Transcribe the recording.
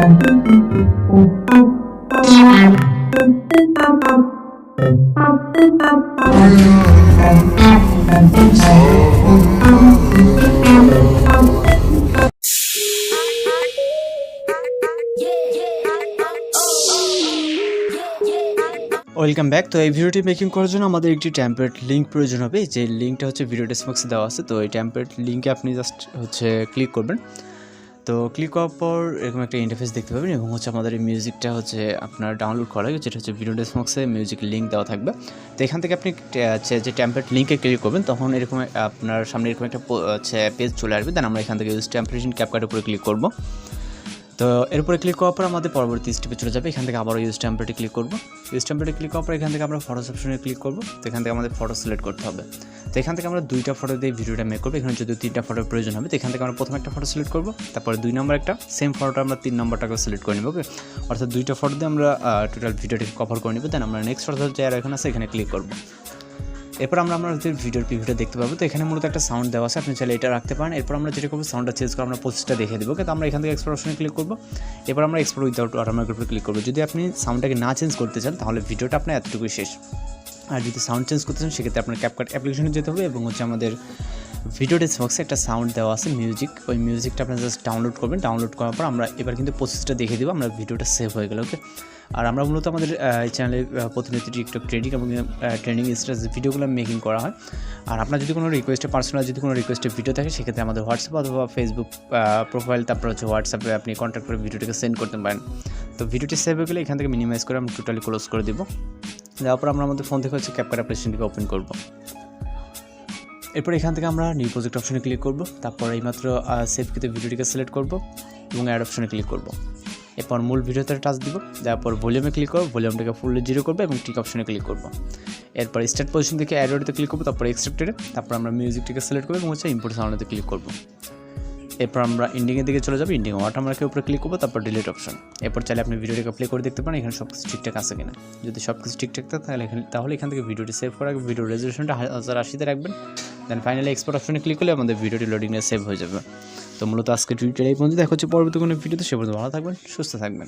Welcome back. তো এই ভিডিওটি মেকিং করার জন্য আমাদের একটি টেমপ্লেট লিঙ্ক প্রয়োজন হবে। যে লিঙ্কটা হচ্ছে ভিডিও ডেসক্রিপশনে দেওয়া আছে। তো এই টেমপ্লেট লিঙ্কে আপনি জাস্ট ক্লিক করবেন। তো ক্লিক করার পর এরকম একটা ইন্টারফেস দেখতে পাবেন এবং আমাদের এই মিউজিকটা আপনার ডাউনলোড করা যেটা ভিডিও ডেসক্রিপশনে মিউজিক লিঙ্ক দেওয়া থাকবে। তো এখান থেকে আপনি যে টেমপ্লেট লিঙ্কে ক্লিক করবেন তখন এরকম আপনার সামনে এরকম একটা পেজ চলে আসবে। দেন আমরা এখান থেকে ইউজ টেমপ্লেট ইন ক্যাপকাটের উপরে ক্লিক করব। তো এর উপরে ক্লিক করার পর আমাদের পরবর্তী স্টেপে চলে যাবে। এখান থেকে আবারও ইউজ টেমপ্লেটে ক্লিক করব। ইউজ টেমপ্লেটে ক্লিক করার পর এখান থেকে আমরা ফটোস অপশনে ক্লিক করব। তো এখান থেকে আমাদের ফটো সিলেক্ট করতে হবে। তো এখান থেকে আমরা দুইটা ফটো দিয়ে ভিডিওটা মেক করবো। এখানে যদি তিনটা ফটোর প্রয়োজন হবে তো এখান থেকে আমরা প্রথম একটা ফটো সিলেক্ট করব, তারপরে 2 নম্বর একটা সেম ফটোটা আমরা 3 নম্বরটাকে সিলেক্ট করে নেব। ওকে, অর্থাৎ দুইটা ফটো দিয়ে আমরা টোটাল ভিডিওটাকে কভার করে নেব। দেন আমরা নেক্সট ফটো যে আর এখানে আছে এখানে ক্লিক করব। এরপর আমরা আমাদের ভিডিওর প্রিভিউটা দেখতে পাবো। তো এখানে মূলত একটা সাউন্ড দেওয়া আছে, আপনি চাইলে এটা রাখতে পারেন। এরপর আমরা যেটা করবো সাউন্ডটা চেঞ্জ করে আমরা প্রসেসটা দেখে দেবো। কিন্তু আমরা এখান থেকে এক্সপোর্ট অপশনে ক্লিক করবো। এরপর আমরা এক্সপোর্ট উইদাউট ওয়াটারমার্কের উপরে ক্লিক করবো। যদি আপনি সাউন্ডটাকে না চেঞ্জ করতে চান তাহলে ভিডিওটা আপনার এতটুকুই শেষ। আর যদি সাউন্ড চেঞ্জ করতে চান সেক্ষেত্রে আপনার ক্যাপকাট অ্যাপ্লিকেশনে যেতে হবে এবং আমাদের ভিডিও ডেসক্রিপশনে একটা সাউন্ড দেওয়া আছে মিউজিক, ওই মিউজিকটা আপনার জাস্ট ডাউনলোড করবেন। ডাউনলোড করার পর আমরা এবার কিন্তু প্রসেসটা দেখে দেবো, আমরা ভিডিওটা সেভ হয়ে গেল। ওকে, আর আমরা মূলত আমাদের চ্যানেলে প্রতিনিয়ত টিকটক ট্রেডিং এবং ট্রেন্ডিং ইনস্টাস ভিডিওগুলো মেকিং করা হয়। আর আপনার যদি কোনো রিকোয়েস্টে পার্সোনাল যদি কোনো রিকোয়েস্টের ভিডিও থাকে সেক্ষেত্রে আমাদের হোয়াটসঅ্যাপ অথবা ফেসবুক প্রোফাইল তারপর হোয়াটসঅ্যাপে আপনি কন্ট্যাক্ট করে ভিডিওটাকে সেন্ড করতে পারেন। তো ভিডিওটি সেভ হয়ে গেলে এখান থেকে মিনিমাইজ করে আমরা টোটালি ক্লোজ করে দেবো। দেওয়ার পর আমরা আমাদের ফোন থেকে ক্যাপকাট অ্যাপ্লিকেশনটিকে ওপেন করব। এরপর এখান থেকে আমরা নিউ প্রজেক্ট অপশনে ক্লিক করব। তারপর এইমাত্র সেভ কৃত ভিডিওটিকে সিলেক্ট করব এবং অ্যাড অপশনে ক্লিক করব। এরপর মূল ভিডিওতে টাচ দিব। তারপর ভলিউমে ক্লিক করব, ভলিউমটাকে ফুললি 0 করবো এবং টিক অপশনে ক্লিক করব। এরপর স্টার্ট পজিশন থেকে অ্যাড অডিওতে ক্লিক করব, তারপর এক্সট্রাক্টেডে, তারপর আমরা মিউজিকটিকে সিলেক্ট করব এবং ইম্পোর্ট সাউন্ডে ক্লিক করব। এরপর আমরা ইন্ডিংয়ের দিকে চলে যাবো, ইন্ডিং ওয়াটারমার্কের উপরে ক্লিক করবো, তারপর ডিলিট অপশন। এরপর চাইলে আপনি ভিডিওটাকে প্লে করে দেখতে পারেন এখানে সব কিছু ঠিকঠাক আছে কিনা। যদি সব কিছু ঠিকঠাক থাকে তাহলে এখান থেকে ভিডিওটি সেভ করে রাখবেন। ভিডিও রেজলিউশনটা 1080-তে রাখবেন। দেন ফাইনালি এক্সপোর্ট অপশনে ক্লিক করলে আমাদের ভিডিওটি লোডিংয়ে সেভ হয়ে যাবে। তো মূলত আজকে টিউটোরিয়াল এই পর্যন্ত। দেখা হচ্ছে পরবর্তী কোনো ভিডিওতে। সে পর্যন্ত ভালো থাকবেন, সুস্থ থাকবেন।